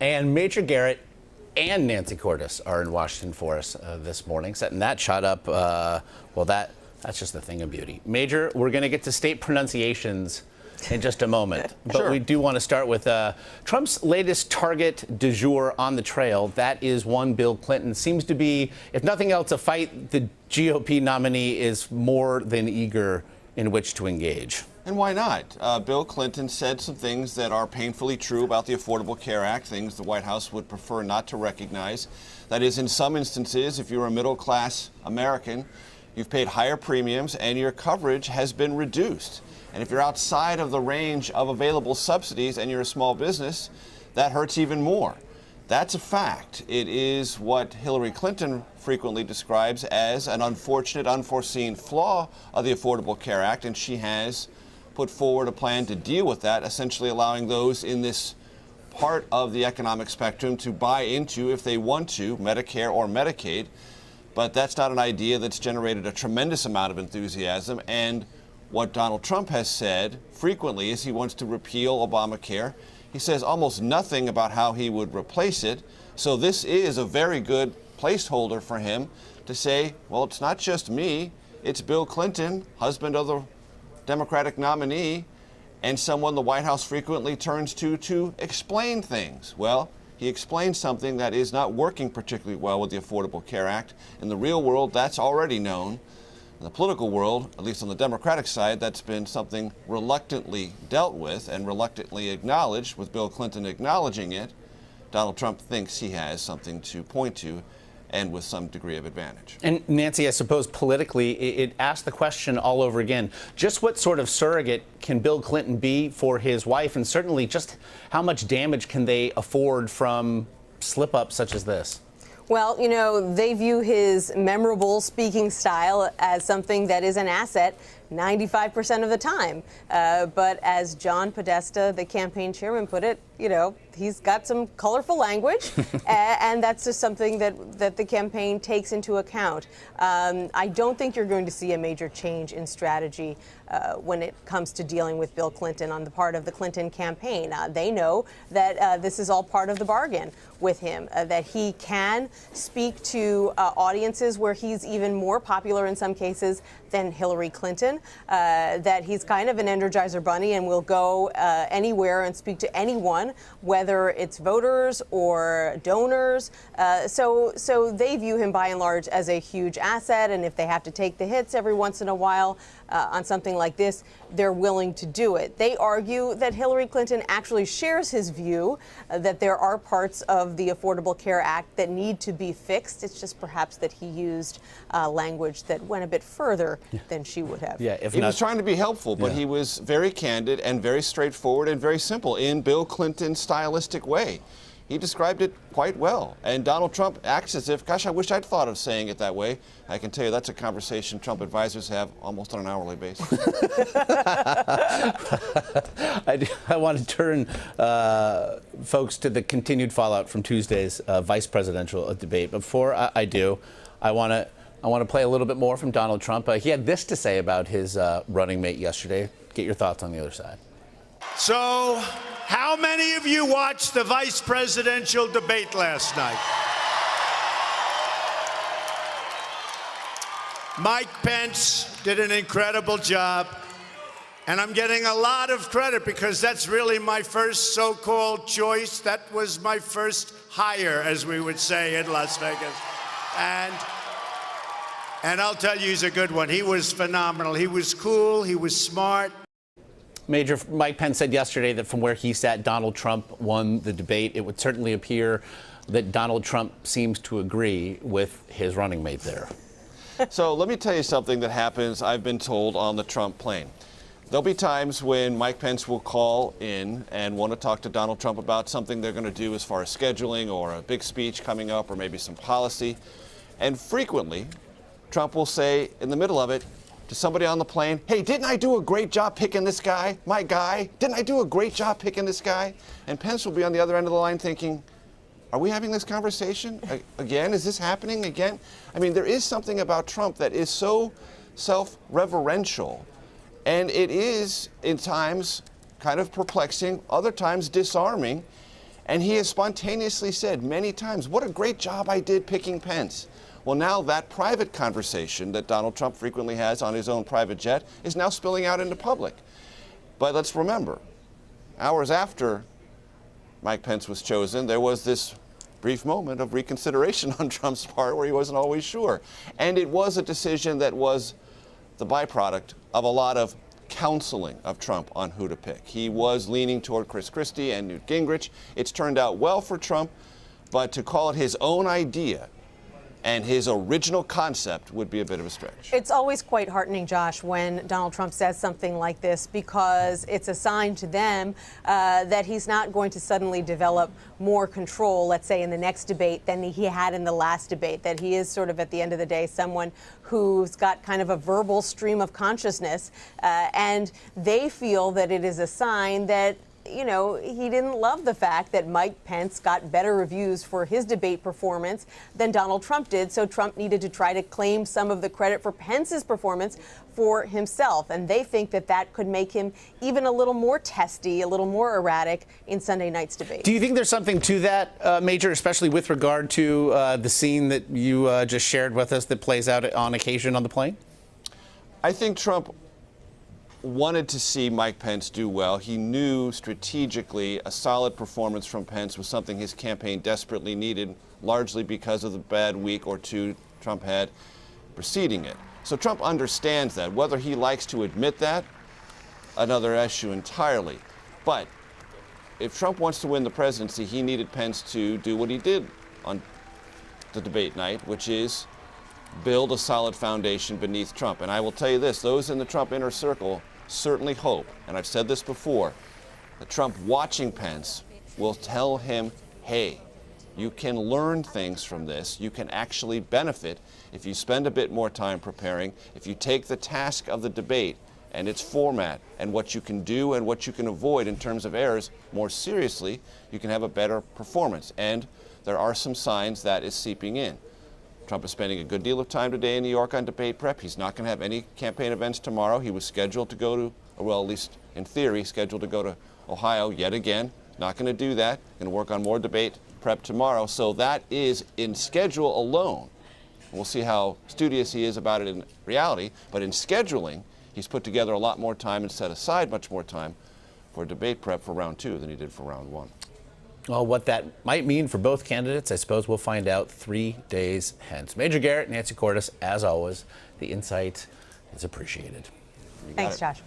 And Major Garrett and Nancy Cordes are in Washington for us this morning, setting that shot up. That's just the thing of beauty. Major, we're going to get to state pronunciations in just a moment. But Sure. We do want to start with Trump's latest target du jour on the trail. That is one Bill Clinton. Seems to be, if nothing else, a fight the GOP nominee is more than eager in which to engage. And why not? Bill Clinton said some things that are painfully true about the Affordable Care Act, things the White House would prefer not to recognize. That is, in some instances, if you're a middle-class American, you've paid higher premiums and your coverage has been reduced. And if you're outside of the range of available subsidies and you're a small business, that hurts even more. That's a fact. It is what Hillary Clinton frequently describes as an unfortunate, unforeseen flaw of the Affordable Care Act, and she has put forward a plan to deal with that, essentially allowing those in this part of the economic spectrum to buy into, if they want to, Medicare or Medicaid. But that's not an idea that's generated a tremendous amount of enthusiasm. And what Donald Trump has said frequently is he wants to repeal Obamacare. He says almost nothing about how he would replace it. So this is a very good placeholder for him to say, well, it's not just me, it's Bill Clinton, husband of the Democratic nominee, and someone the White House frequently turns to explain things. Well, he explained something that is not working particularly well with the Affordable Care Act. In the real world, that's already known. In the political world, at least on the Democratic side, that's been something reluctantly dealt with and reluctantly acknowledged, with Bill Clinton acknowledging it. Donald Trump thinks he has something to point to, and with some degree of advantage. And Nancy, I suppose politically, it asked the question all over again, just what sort of surrogate can Bill Clinton be for his wife, and certainly just how much damage can they afford from slip-ups such as this? Well, you know, they view his memorable speaking style as something that is an asset 95% of the time. But as John Podesta, the campaign chairman, put it, you know, he's got some colorful language, and that's just something that the campaign takes into account. I don't think you're going to see a major change in strategy when it comes to dealing with Bill Clinton on the part of the Clinton campaign. They know that this is all part of the bargain with him, that he can speak to audiences where he's even more popular in some cases than Hillary Clinton, that he's kind of an Energizer bunny and will go anywhere and speak to anyone, whether it's voters or donors. So they view him by and large as a huge asset, and if they have to take the hits every once in a while on something like this, they're willing to do it. They argue that Hillary Clinton actually shares his view that there are parts of the Affordable Care Act that need to be fixed. It's just perhaps that he used language that went a bit further than she would have. Yeah, he was trying to be helpful, but he was very candid and very straightforward and very simple in Bill Clinton's stylistic way. He described it quite well. And Donald Trump acts as if, gosh, I wish I'd thought of saying it that way. I can tell you that's a conversation Trump advisors have almost on an hourly basis. I want to turn folks to the continued fallout from Tuesday's vice presidential debate. Before I do, I want to play a little bit more from Donald Trump. He had this to say about his running mate yesterday. Get your thoughts on the other side. So, how many of you watched the vice presidential debate last night? Mike Pence did an incredible job, and I'm getting a lot of credit because that's really my first so-called choice. That was my first hire, as we would say in Las Vegas. And I'll tell you, he's a good one. He was phenomenal. He was cool. He was smart. Major, Mike Pence said yesterday that from where he sat, Donald Trump won the debate. It would certainly appear that Donald Trump seems to agree with his running mate there. So let me tell you something that happens, I've been told, on the Trump plane. There'll be times when Mike Pence will call in and want to talk to Donald Trump about something they're going to do as far as scheduling or a big speech coming up or maybe some policy. And frequently, Trump will say in the middle of it to somebody on the plane, hey, didn't I do a great job picking this guy, my guy? Didn't I do a great job picking this guy? And Pence will be on the other end of the line thinking, are we having this conversation again? Is this happening again? I mean, there is something about Trump that is so self-reverential, and it is, in times, kind of perplexing, other times disarming. And he has spontaneously said many times, what a great job I did picking Pence. Well, now that private conversation that Donald Trump frequently has on his own private jet is now spilling out into public. But let's remember, hours after Mike Pence was chosen, there was this brief moment of reconsideration on Trump's part where he wasn't always sure. And it was a decision that was the byproduct of a lot of counseling of Trump on who to pick. He was leaning toward Chris Christie and Newt Gingrich. It's turned out well for Trump, but to call it his own idea and his original concept would be a bit of a stretch. It's always quite heartening, Josh, when Donald Trump says something like this, because it's a sign to them that he's not going to suddenly develop more control, let's say, in the next debate than he had in the last debate, that he is sort of, at the end of the day, someone who's got kind of a verbal stream of consciousness, and they feel that it is a sign that, you know, he didn't love the fact that Mike Pence got better reviews for his debate performance than Donald Trump did. So Trump needed to try to claim some of the credit for Pence's performance for himself. And they think that that could make him even a little more testy, a little more erratic in Sunday night's debate. Do you think there's something to that, Major, especially with regard to the scene that you just shared with us that plays out on occasion on the plane? I think Trump wanted to see Mike Pence do well. He knew strategically a solid performance from Pence was something his campaign desperately needed, largely because of the bad week or two Trump had preceding it. So Trump understands that. Whether he likes to admit that, another issue entirely. But if Trump wants to win the presidency, he needed Pence to do what he did on the debate night, which is build a solid foundation beneath Trump. And I will tell you this, those in the Trump inner circle certainly hope, and I've said this before, that Trump watching Pence will tell him, hey, you can learn things from this. You can actually benefit if you spend a bit more time preparing, if you take the task of the debate and its format and what you can do and what you can avoid in terms of errors more seriously, you can have a better performance. And there are some signs that is seeping in. Trump is spending a good deal of time today in New York on debate prep. He's not going to have any campaign events tomorrow. He was scheduled to go to, well, at least in theory, scheduled to go to Ohio yet again. Not going to do that. Going to work on more debate prep tomorrow. So that is in schedule alone. We'll see how studious he is about it in reality. But in scheduling, he's put together a lot more time and set aside much more time for debate prep for round 2 than he did for round 1. Well, what that might mean for both candidates, I suppose we'll find out 3 days hence. Major Garrett, Nancy Cordes, as always, the insight is appreciated. Thanks, Josh.